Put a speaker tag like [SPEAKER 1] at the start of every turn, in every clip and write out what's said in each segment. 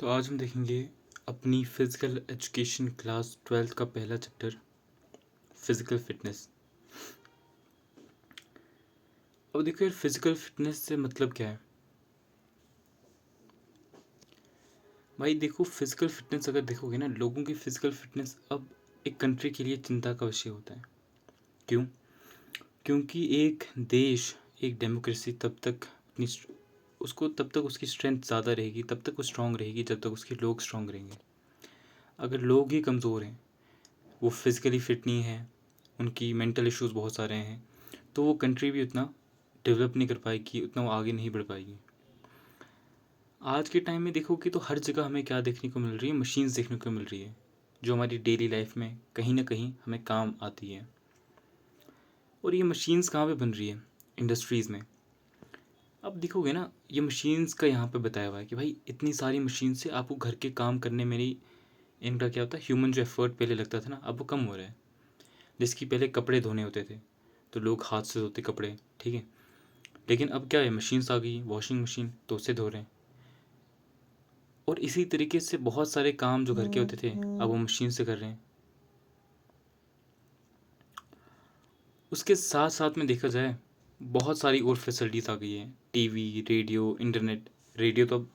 [SPEAKER 1] तो आज हम देखेंगे अपनी फिज़िकल एजुकेशन क्लास 12th का पहला चैप्टर फिज़िकल फिटनेस। अब देखो यार, फिज़िकल फिटनेस से मतलब क्या है। भाई देखो, फिज़िकल फिटनेस अगर देखोगे ना, लोगों की फ़िज़िकल फिटनेस अब एक कंट्री के लिए चिंता का विषय होता है। क्यों? क्योंकि एक देश, एक डेमोक्रेसी तब तक उसको तब तक उसकी स्ट्रेंथ ज़्यादा रहेगी, तब तक वो स्ट्रांग रहेगी जब तक उसके लोग स्ट्रांग रहेंगे। अगर लोग ही कमज़ोर हैं, वो फिज़िकली फिट नहीं है, उनकी मेंटल इश्यूज़ बहुत सारे हैं, तो वो कंट्री भी उतना डेवलप नहीं कर पाएगी, उतना वो आगे नहीं बढ़ पाएगी। आज के टाइम में देखोगे तो हर जगह हमें क्या देखने को मिल रही है, मशीन्स देखने को मिल रही है, जो हमारी डेली लाइफ में कहीं ना कहीं हमें काम आती है। और ये मशीन्स कहाँ पे बन रही है? इंडस्ट्रीज़ में। अब देखोगे ना, ये मशीन्स का यहाँ पे बताया हुआ है कि भाई इतनी सारी मशीन से आपको घर के काम करने में नहीं, इनका क्या होता है, ह्यूमन जो एफर्ट पहले लगता था ना, अब वो कम हो रहा है। जिसकी पहले कपड़े धोने होते थे तो लोग हाथ से धोते कपड़े, ठीक है, लेकिन अब क्या है, मशीन्स आ गई, वॉशिंग मशीन, तो उससे धो रहे हैं। और इसी तरीके से बहुत सारे काम जो घर के होते थे अब वो मशीन से कर रहे हैं। उसके साथ साथ में देखा जाए, बहुत सारी और फैसिलिटीज़ आ गई है, टीवी, रेडियो, इंटरनेट। रेडियो तो अब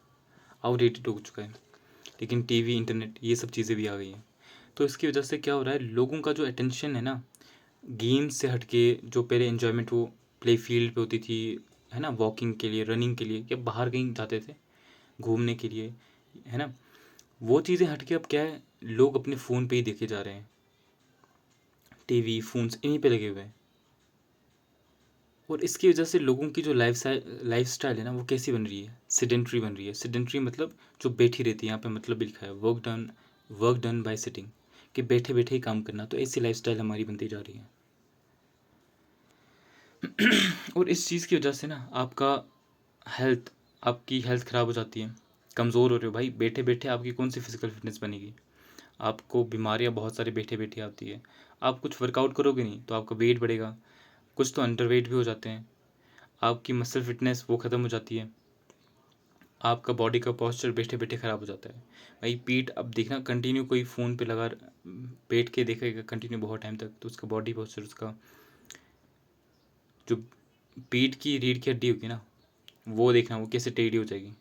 [SPEAKER 1] आउटडेटेड हो चुका है, लेकिन टीवी, इंटरनेट, ये सब चीज़ें भी आ गई हैं। तो इसकी वजह से क्या हो रहा है, लोगों का जो अटेंशन है ना, गेम से हटके, जो पहले इन्जॉयमेंट वो प्ले फील्ड पे होती थी, है ना, वॉकिंग के लिए, रनिंग के लिए, या बाहर कहीं जाते थे घूमने के लिए, है ना, वो चीज़ें हटके अब क्या है, लोग अपने फ़ोन पे ही देखे जा रहे हैं। टीवी, फ़ोन्स, इन्हीं पे लगे हुए हैं। और इसकी वजह से लोगों की जो लाइफ स्टाइल है ना, वो कैसी बन रही है, सिडेंट्री बन रही है। सिडेंट्री मतलब जो बैठी रहती है, यहाँ पे मतलब भी लिखा है, वर्क डन बाय सिटिंग, कि बैठे बैठे ही काम करना। तो ऐसी लाइफ स्टाइल हमारी बनती जा रही है। और इस चीज़ की वजह से ना हेल्थ आपकी हेल्थ ख़राब हो जाती है, कमज़ोर हो रहे हो भाई। बैठे बैठे आपकी कौन सी फिज़िकल फिटनेस बनेगी? आपको बीमारियाँ बहुत सारी बैठे बैठे आती है। आप कुछ वर्कआउट करोगे नहीं तो आपका वेट बढ़ेगा, कुछ तो अंडर वेट भी हो जाते हैं, आपकी मसल फिटनेस वो ख़त्म हो जाती है, आपका बॉडी का पोस्चर बैठे बैठे ख़राब हो जाता है। भाई पीठ, अब देखना कंटिन्यू कोई फ़ोन पे लगा बैठ के देखेगा कंटिन्यू बहुत टाइम तक, तो उसका बॉडी पोस्चर, उसका जो पीठ की रीढ़ की हड्डी होगी ना, वो देखना वो कैसे टेढ़ी हो जाएगी।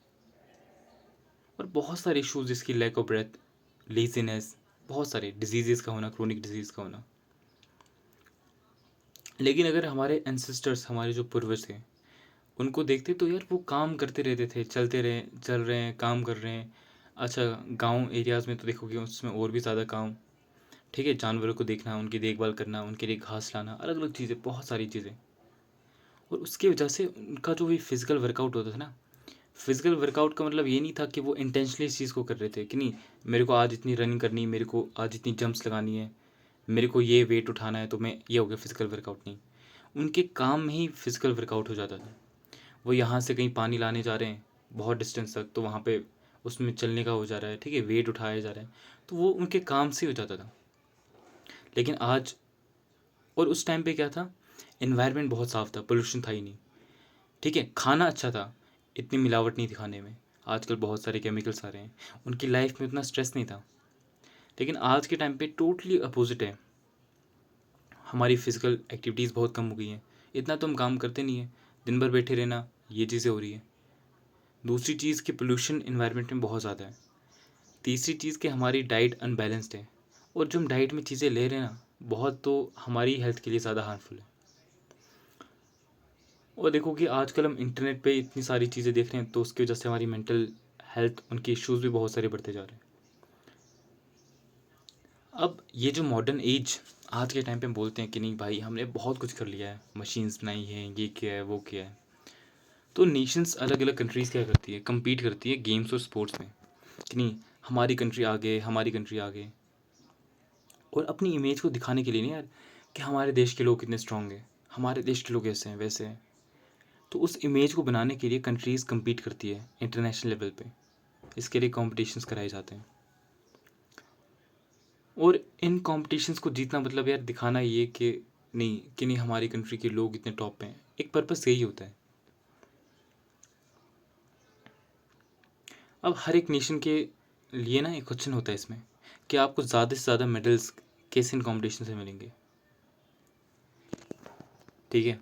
[SPEAKER 1] और बहुत सारे इश्यूज, जिसकी लैक ऑफ ब्रेथ, लेजीनेस, बहुत सारे डिजीज़ का होना, क्रोनिक डिजीज़ का होना। लेकिन अगर हमारे एंसेस्टर्स, हमारे जो पूर्वज थे, उनको देखते तो यार वो काम करते रहते थे, चल रहे हैं, काम कर रहे हैं। अच्छा, गांव एरियाज़ में तो देखोगे उसमें और भी ज़्यादा काम, ठीक है, जानवरों को देखना, उनकी देखभाल करना, उनके लिए घास लाना, अलग अलग चीज़ें, बहुत सारी चीज़ें। और उसकी वजह से उनका जो भी फिज़िकल वर्कआउट होता था ना, फिज़िकल वर्कआउट का मतलब ये नहीं था कि वो इंटेंशनली इस चीज़ को कर रहे थे कि नहीं, मेरे को आज इतनी रनिंग करनी है, मेरे को आज इतनी जंप्स लगानी है, मेरे को ये वेट उठाना है, तो मैं ये हो गया फिज़िकल वर्कआउट। नहीं, उनके काम में ही फिज़िकल वर्कआउट हो जाता था। वो यहाँ से कहीं पानी लाने जा रहे हैं बहुत डिस्टेंस तक, तो वहाँ पे उसमें चलने का हो जा रहा है, ठीक है, वेट उठाया जा रहा है, तो वो उनके काम से हो जाता था। लेकिन आज, और उस टाइम पे क्या था, इन्वायरमेंट बहुत साफ़ था, पोल्यूशन था ही नहीं, ठीक है, खाना अच्छा था, इतनी मिलावट नहीं थी खाने में। आजकल बहुत सारे केमिकल्स आ रहे हैं, उनकी लाइफ में उतना स्ट्रेस नहीं था। लेकिन आज के टाइम पे टोटली अपोजिट है, हमारी फिज़िकल एक्टिविटीज़ बहुत कम हो गई हैं, इतना तो हम काम करते नहीं हैं, दिन भर बैठे रहना, ये चीज़ें हो रही है। दूसरी चीज़ कि पोल्यूशन इन्वायरमेंट में बहुत ज़्यादा है। तीसरी चीज़ कि हमारी डाइट अनबैलेंस्ड है, और जो हम डाइट में चीज़ें ले रहे हैं ना, बहुत तो हमारी हेल्थ के लिए ज़्यादा हार्मफुल है। और देखो कि आजकल हम इंटरनेट पे इतनी सारी चीज़ें देख रहे हैं, तो उसकी वजह से हमारी मेंटल हेल्थ, उनके इश्यूज़ भी बहुत सारे बढ़ते जा रहे हैं। अब ये जो मॉडर्न एज, आज के टाइम पे हम बोलते हैं कि नहीं भाई, हमने बहुत कुछ कर लिया है, मशीन्स बनाई हैं, ये किया है, वो किया है। तो नेशंस, अलग अलग कंट्रीज़ क्या करती है, compete करती है गेम्स और स्पोर्ट्स में, कि नहीं, हमारी कंट्री आगे, हमारी कंट्री आगे। और अपनी इमेज को दिखाने के लिए नहीं यार, कि हमारे देश के लोग कितने स्ट्रांग हैं, हमारे देश के लोग ऐसे हैं, वैसे हैं। तो उस इमेज को बनाने के लिए कंट्रीज़ compete करती है इंटरनेशनल लेवल पे, इसके लिए कॉम्पिटिशन्स कराए जाते हैं। और इन कॉम्पिटिशन्स को जीतना मतलब यार दिखाना ये कि नहीं, हमारी कंट्री के लोग इतने टॉप पे हैं, एक पर्पस यही होता है। अब हर एक नेशन के लिए ना एक क्वेश्चन होता है इसमें कि आपको ज़्यादा से ज़्यादा मेडल्स किस इन कॉम्पिटिशन से मिलेंगे, ठीक है।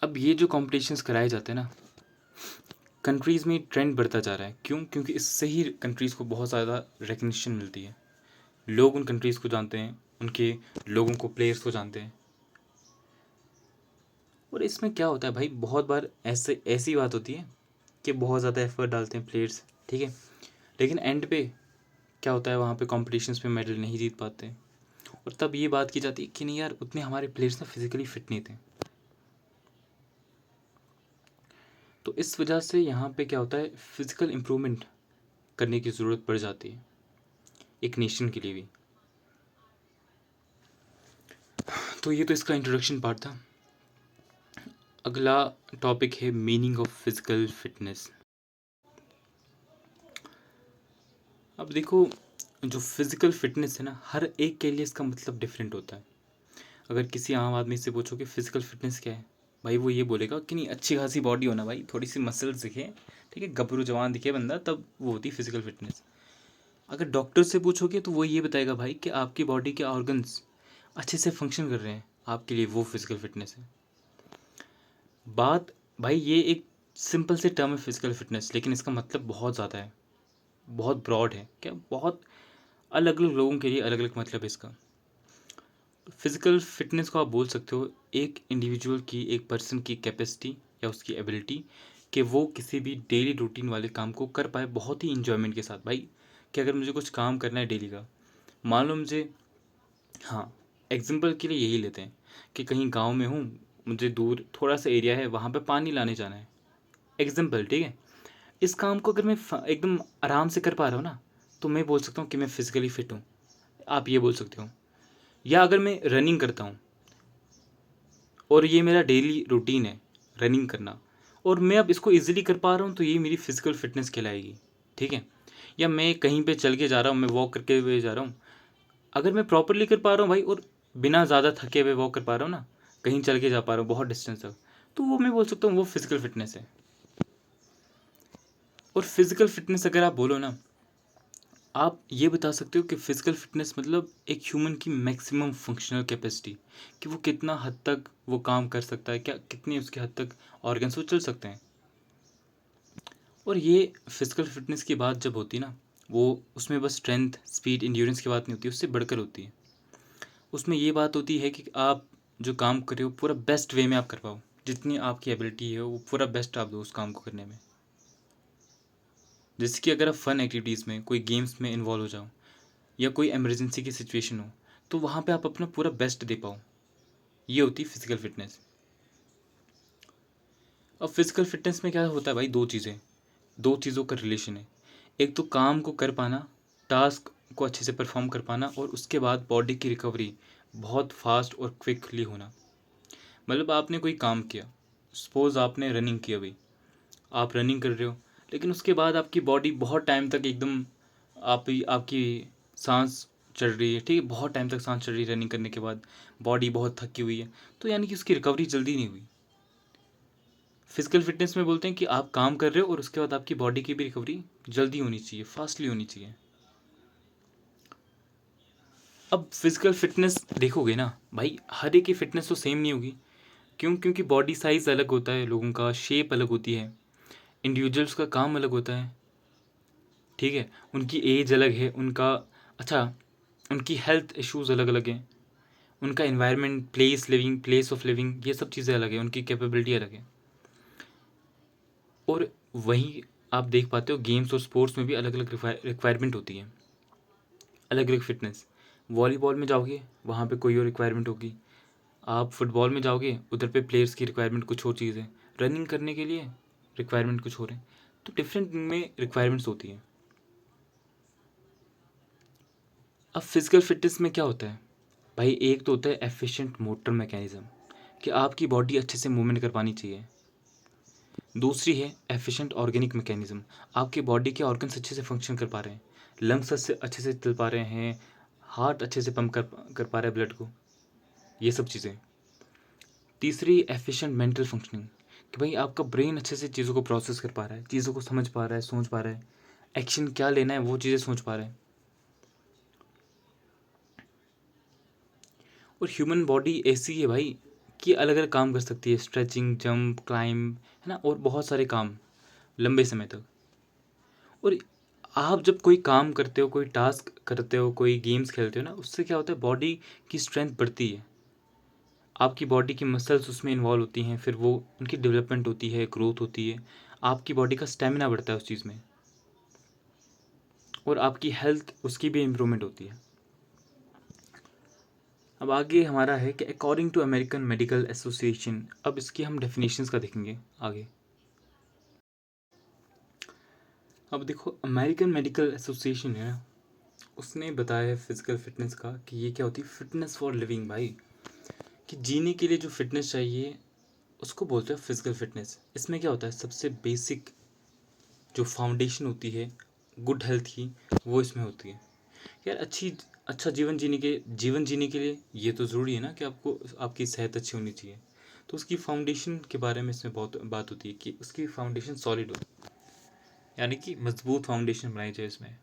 [SPEAKER 1] अब ये जो कॉम्पिटिशन्स कराए जाते हैं ना, कंट्रीज़ में ट्रेंड बढ़ता जा रहा है। क्यों? क्योंकि इससे ही कंट्रीज़ को बहुत ज़्यादा रिकग्निशन मिलती है, लोग उन कंट्रीज़ को जानते हैं, उनके लोगों को, प्लेयर्स को जानते हैं। और इसमें क्या होता है भाई, बहुत बार ऐसी बात होती है कि बहुत ज़्यादा एफर्ट डालते हैं प्लेयर्स, ठीक है, लेकिन एंड पे क्या होता है, वहाँ पे कॉम्पिटिशन्स में मेडल नहीं जीत पाते। और तब ये बात की जाती है कि नहीं यार, उतने हमारे प्लेयर्स ना फिजिकली फिट नहीं थे। तो इस वजह से यहाँ पे क्या होता है, फिजिकल इम्प्रूवमेंट करने की ज़रूरत पड़ जाती है एक नेशन के लिए भी। तो ये तो इसका इंट्रोडक्शन पार्ट था। अगला टॉपिक है मीनिंग ऑफ फिजिकल फिटनेस। अब देखो, जो फिजिकल फिटनेस है ना, हर एक के लिए इसका मतलब डिफरेंट होता है। अगर किसी आम आदमी से पूछो कि फिजिकल फिटनेस क्या है, भाई वो ये बोलेगा कि नहीं, अच्छी खासी बॉडी होना भाई, थोड़ी सी मसल्स दिखे, ठीक है, गबरू जवान दिखे बंदा, तब वो होती है फिजिकल फिटनेस। अगर डॉक्टर से पूछोगे तो वो ये बताएगा भाई कि आपकी बॉडी के ऑर्गन्स अच्छे से फंक्शन कर रहे हैं, आपके लिए वो फिजिकल फिटनेस है। बात भाई, ये एक सिंपल से टर्म है फिजिकल फिटनेस, लेकिन इसका मतलब बहुत ज़्यादा है, बहुत ब्रॉड है, क्या बहुत अलग अलग लोगों के लिए अलग अलग मतलब है इसका। फिजिकल फिटनेस को आप बोल सकते हो एक इंडिविजुअल की, एक पर्सन की कैपेसिटी या उसकी एबिलिटी कि वो किसी भी डेली रूटीन वाले काम को कर पाए बहुत ही इंजॉयमेंट के साथ। भाई कि अगर मुझे कुछ काम करना है डेली का, मान लो मुझे, हाँ, एग्जाम्पल के लिए यही लेते हैं कि कहीं गांव में हूँ, मुझे दूर थोड़ा सा एरिया है, वहाँ पे पानी लाने जाना है, एग्जाम्पल, ठीक है। इस काम को अगर मैं एकदम आराम से कर पा रहा हूँ ना, तो मैं बोल सकता हूँ कि मैं फिजिकली फिट हूँ, आप ये बोल सकते हो। या अगर मैं रनिंग करता हूँ और ये मेरा डेली रूटीन है रनिंग करना, और मैं अब इसको इजीली कर पा रहा हूँ, तो ये मेरी फिजिकल फिटनेस कहलाएगी, ठीक है। या मैं कहीं पे चल के जा रहा हूँ, मैं वॉक करके हुए जा रहा हूँ, अगर मैं प्रॉपरली कर पा रहा हूँ भाई, और बिना ज़्यादा थके हुए वॉक कर पा रहा हूँ ना, कहीं चल के जा पा रहा हूँ बहुत डिस्टेंस तक, तो वो मैं बोल सकता हूँ वो फिजिकल फिटनेस है। और फिजिकल फिटनेस अगर आप बोलो ना, आप ये बता सकते हो कि फिजिकल फिटनेस मतलब एक ह्यूमन की मैक्सिमम फंक्शनल कैपेसिटी, कि वो कितना हद तक वो काम कर सकता है, क्या कितनी उसके हद तक ऑर्गन्स वो चल सकते हैं। और ये फिजिकल फिटनेस की बात जब होती है ना, वो उसमें बस स्ट्रेंथ, स्पीड, इंड्योरेंस की बात नहीं होती, उससे बढ़कर होती है। उसमें ये बात होती है कि आप जो काम कर रहे हो पूरा बेस्ट वे में आप कर पाओ, जितनी आपकी एबिलिटी है वो पूरा बेस्ट आप दो उस काम को करने में। जैसे कि अगर आप फन एक्टिविटीज़ में, कोई गेम्स में इन्वॉल्व हो जाओ, या कोई इमरजेंसी की सिचुएशन हो, तो वहाँ पे आप अपना पूरा बेस्ट दे पाओ, ये होती है फिजिकल फिटनेस। अब फिजिकल फिटनेस में क्या होता है भाई, दो चीज़ों का रिलेशन है। एक तो काम को कर पाना, टास्क को अच्छे से परफॉर्म कर पाना, और उसके बाद बॉडी की रिकवरी बहुत फास्ट और क्विकली होना। मतलब आपने कोई काम किया, सपोज़ आपने रनिंग की, अभी आप रनिंग कर रहे हो, लेकिन उसके बाद आपकी बॉडी बहुत टाइम तक एकदम, आपकी सांस चढ़ रही है, ठीक है, बहुत टाइम तक सांस चढ़ रही है रनिंग करने के बाद, बॉडी बहुत थकी हुई है, तो यानी कि उसकी रिकवरी जल्दी नहीं हुई। फिजिकल फिटनेस में बोलते हैं कि आप काम कर रहे हो और उसके बाद आपकी बॉडी की भी रिकवरी जल्दी होनी चाहिए, फास्टली होनी चाहिए। अब फिजिकल फिटनेस देखोगे ना भाई, हर एक की फिटनेस तो सेम नहीं होगी। क्यों? क्योंकि बॉडी साइज़ अलग होता है लोगों का, शेप अलग होती है, इंडिविजुअल्स का काम अलग होता है, ठीक है, उनकी एज अलग है, उनका, अच्छा, उनकी हेल्थ इश्यूज़ अलग अलग हैं, उनका इन्वायरमेंट, प्लेस ऑफ लिविंग, ये सब चीज़ें अलग है, उनकी कैपेबिलिटी अलग है। और वहीं आप देख पाते हो गेम्स और स्पोर्ट्स में भी अलग अलग रिक्वायरमेंट होती है, अलग अलग फिटनेस। वॉलीबॉल में जाओगे, वहाँ पे कोई और रिक्वायरमेंट होगी, आप फुटबॉल में जाओगे, उधर पे प्लेयर्स की रिक्वायरमेंट कुछ और चीज़ है, रनिंग करने के लिए रिक्वायरमेंट कुछ और है, तो डिफरेंट में रिक्वायरमेंट्स होती हैं। अब फिजिकल फिटनेस में क्या होता है भाई, एक तो होता है एफिशिएंट मोटर मैकेनिज्म, कि आपकी बॉडी अच्छे से मूवमेंट कर पानी चाहिए। दूसरी है एफिशिएंट ऑर्गेनिक मैकेनिज्म, आपकी बॉडी के ऑर्गन्स अच्छे से फंक्शन कर पा रहे हैं, लंग्स अच्छे से चल पा रहे हैं, हार्ट अच्छे से पंप कर पा रहा है ब्लड को, ये सब चीज़ें। तीसरी एफिशिएंट मेंटल फंक्शनिंग, कि भाई आपका ब्रेन अच्छे से चीज़ों को प्रोसेस कर पा रहा है, चीज़ों को समझ पा रहा है, सोच पा रहा है, एक्शन क्या लेना है वो चीज़ें सोच पा रहा है। और ह्यूमन बॉडी ऐसी है भाई कि अलग अलग काम कर सकती है, स्ट्रेचिंग, जंप, क्लाइंब, है ना, और बहुत सारे काम लंबे समय तक। और आप जब कोई काम करते हो, कोई टास्क करते हो, कोई गेम्स खेलते हो ना, उससे क्या होता है, बॉडी की स्ट्रेंथ बढ़ती है, आपकी बॉडी की मसल्स उसमें इन्वॉल्व होती हैं, फिर वो उनकी डेवलपमेंट होती है, ग्रोथ होती है, आपकी बॉडी का स्टेमिना बढ़ता है उस चीज़ में, और आपकी हेल्थ उसकी भी इम्प्रूवमेंट होती है। अब आगे हमारा है कि according to American medical association, अब इसकी हम डेफिनेशंस का देखेंगे आगे। अब देखो, अमेरिकन मेडिकल एसोसिएशन है ना, उसने बताया है फिजिकल फिटनेस का कि ये क्या होती है, फिटनेस फॉर लिविंग भाई, कि जीने के लिए जो फिटनेस चाहिए उसको बोलते हैं फिजिकल फिटनेस। इसमें क्या होता है, सबसे बेसिक जो फाउंडेशन होती है गुड हेल्थ की, वो इसमें होती है। यार अच्छा जीवन जीने के लिए ये तो ज़रूरी है ना कि आपको आपकी सेहत अच्छी होनी चाहिए। तो उसकी फाउंडेशन के बारे में इसमें बहुत बात होती है कि उसकी फाउंडेशन सॉलिड हो, यानी कि मजबूत फाउंडेशन बनाई जाए इसमें।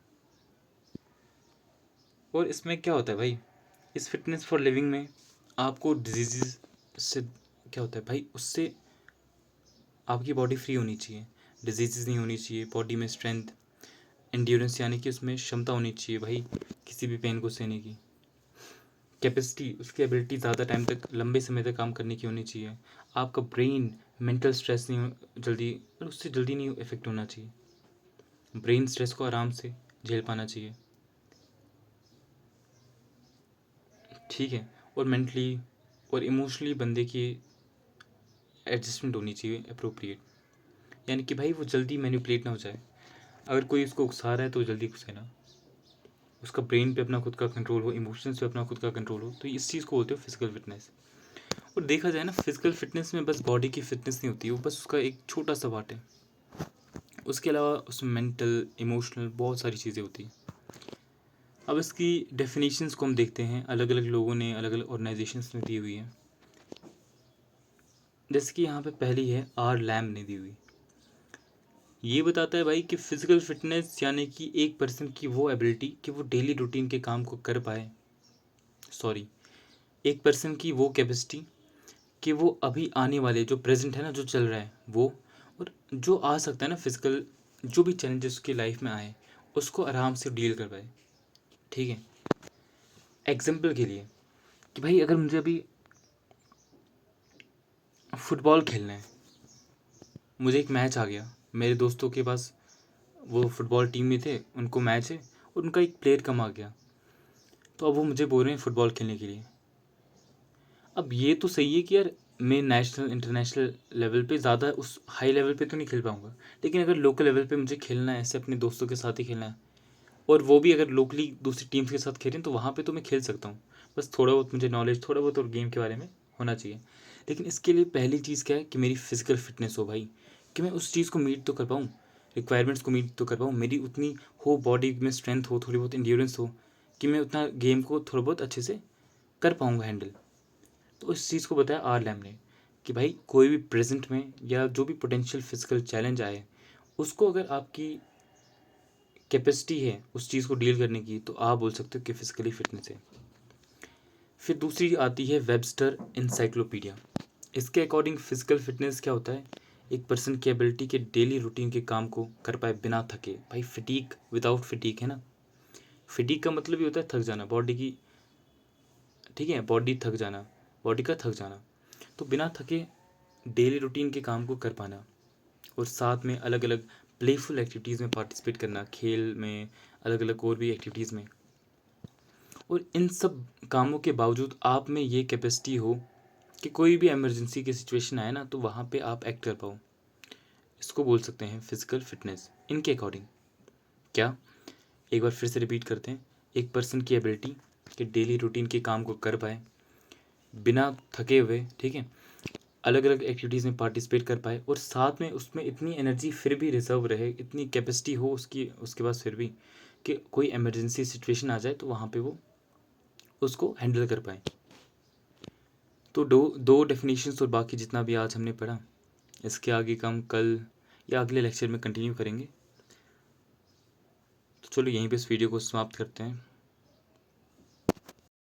[SPEAKER 1] और इसमें क्या होता है भाई, इस फिटनेस फॉर लिविंग में आपको डिजीज़ से क्या होता है भाई, उससे आपकी बॉडी फ्री होनी चाहिए, डिजीज़ नहीं होनी चाहिए, बॉडी में स्ट्रेंथ, एंड्योरेंस, यानी कि उसमें क्षमता होनी चाहिए भाई किसी भी पेन को सहने की, कैपेसिटी, उसकी एबिलिटी ज़्यादा टाइम तक, लंबे समय तक काम करने की होनी चाहिए, आपका ब्रेन मेंटल स्ट्रेस नहीं जल्दी, और उससे जल्दी नहीं इफेक्ट होना चाहिए, ब्रेन स्ट्रेस को आराम से झेल पाना चाहिए, ठीक है। और मेंटली और इमोशनली बंदे की एडजस्टमेंट होनी चाहिए अप्रोप्रिएट, यानी कि भाई वो जल्दी मैनिपुलेट ना हो जाए, अगर कोई उसको उकसा रहा है तो जल्दी उकसे ना, उसका ब्रेन पे अपना खुद का कंट्रोल हो, इमोशंस पे अपना खुद का कंट्रोल हो, तो इस चीज़ को बोलते हो फिजिकल फिटनेस। और देखा जाए ना, फिजिकल फिटनेस में बस बॉडी की फिटनेस नहीं होती, वो बस उसका एक छोटा सा पार्ट है, उसके अलावा उसमें मेंटल, इमोशनल बहुत सारी चीज़ें होती हैं। अब इसकी डेफिनेशंस को हम देखते हैं, अलग अलग लोगों ने, अलग अलग ऑर्गेनाइजेशंस ने दी हुई है। जैसे कि यहाँ पे पहली है, आर लैम ने दी हुई, ये बताता है भाई कि फिजिकल फिटनेस यानी कि एक पर्सन की वो एबिलिटी कि वो डेली रूटीन के काम को कर पाए, सॉरी, एक पर्सन की वो कैपेसिटी कि वो अभी आने वाले जो प्रेजेंट है ना, जो चल रहा है वो, और जो आ सकता है ना फिजिकल, जो भी चैलेंजेस उसकी लाइफ में आए उसको आराम से डील कर पाए, ठीक है। एग्जाम्पल के लिए कि भाई अगर मुझे अभी फुटबॉल खेलना है, मुझे एक मैच आ गया, मेरे दोस्तों के पास वो फुटबॉल टीम में थे, उनको मैच है, और उनका एक प्लेयर कम आ गया, तो अब वो मुझे बोल रहे हैं फुटबॉल खेलने के लिए। अब ये तो सही है कि यार मैं नेशनल इंटरनेशनल लेवल पे ज़्यादा उस हाई लेवल पे तो नहीं खेल पाऊँगा, लेकिन अगर लोकल लेवल पे मुझे खेलना है, ऐसे अपने दोस्तों के साथ ही खेलना है, और वो भी अगर लोकली दूसरी टीम्स के साथ खेलें, तो वहाँ पे तो मैं खेल सकता हूँ। बस थोड़ा बहुत मुझे नॉलेज, थोड़ा बहुत और गेम के बारे में होना चाहिए। लेकिन इसके लिए पहली चीज़ क्या है कि मेरी फिजिकल फिटनेस हो भाई, कि मैं उस चीज़ को मीट तो कर पाऊँ, रिक्वायरमेंट्स को मीट तो कर पाऊँ, मेरी उतनी हो, बॉडी में स्ट्रेंथ हो, थोड़ी बहुत इंड्योरेंस हो, कि मैं उतना गेम को थोड़ा बहुत अच्छे से कर पाऊँगा हैंडल। तो इस चीज़ को बताया आर लैम ने कि भाई कोई भी प्रेजेंट में या जो भी पोटेंशियल फिजिकल चैलेंज आए, उसको अगर आपकी कैपेसिटी है उस चीज़ को डील करने की, तो आप बोल सकते हो कि फिजिकली फिटनेस है। फिर दूसरी आती है वेबस्टर इंसाइक्लोपीडिया। इसके अकॉर्डिंग फिजिकल फिटनेस क्या होता है, एक पर्सन की एबिलिटी के डेली रूटीन के काम को कर पाए बिना थके, भाई फिटीक विदाउट फिटीक, है ना, फिटीक का मतलब ये होता है थक जाना बॉडी की, ठीक है, बॉडी थक जाना, बॉडी का थक जाना, तो बिना थके डेली रूटीन के काम को कर पाना, और साथ में अलग अलग प्लेफुल एक्टिविटीज़ में पार्टिसिपेट करना, खेल में, अलग अलग और भी एक्टिविटीज़ में, और इन सब कामों के बावजूद आप में ये कैपेसिटी हो कि कोई भी इमरजेंसी की सिचुएशन आए ना, तो वहाँ पे आप एक्ट कर पाओ, इसको बोल सकते हैं फिजिकल फिटनेस इनके अकॉर्डिंग। क्या, एक बार फिर से रिपीट करते हैं, एक पर्सन की एबिलिटी कि डेली रूटीन के काम को कर पाए बिना थके हुए, ठीक है, अलग अलग एक्टिविटीज़ में पार्टिसिपेट कर पाए, और साथ में उसमें इतनी एनर्जी फिर भी रिजर्व रहे, इतनी कैपेसिटी हो उसकी उसके पास फिर भी कि कोई इमरजेंसी सिचुएशन आ जाए तो वहाँ पे वो उसको हैंडल कर पाए। तो दो दो डेफिनेशंस और बाकी जितना भी आज हमने पढ़ा, इसके आगे का हम कल या अगले लेक्चर में कंटिन्यू करेंगे। तो चलो यहीं पे इस वीडियो को समाप्त करते हैं।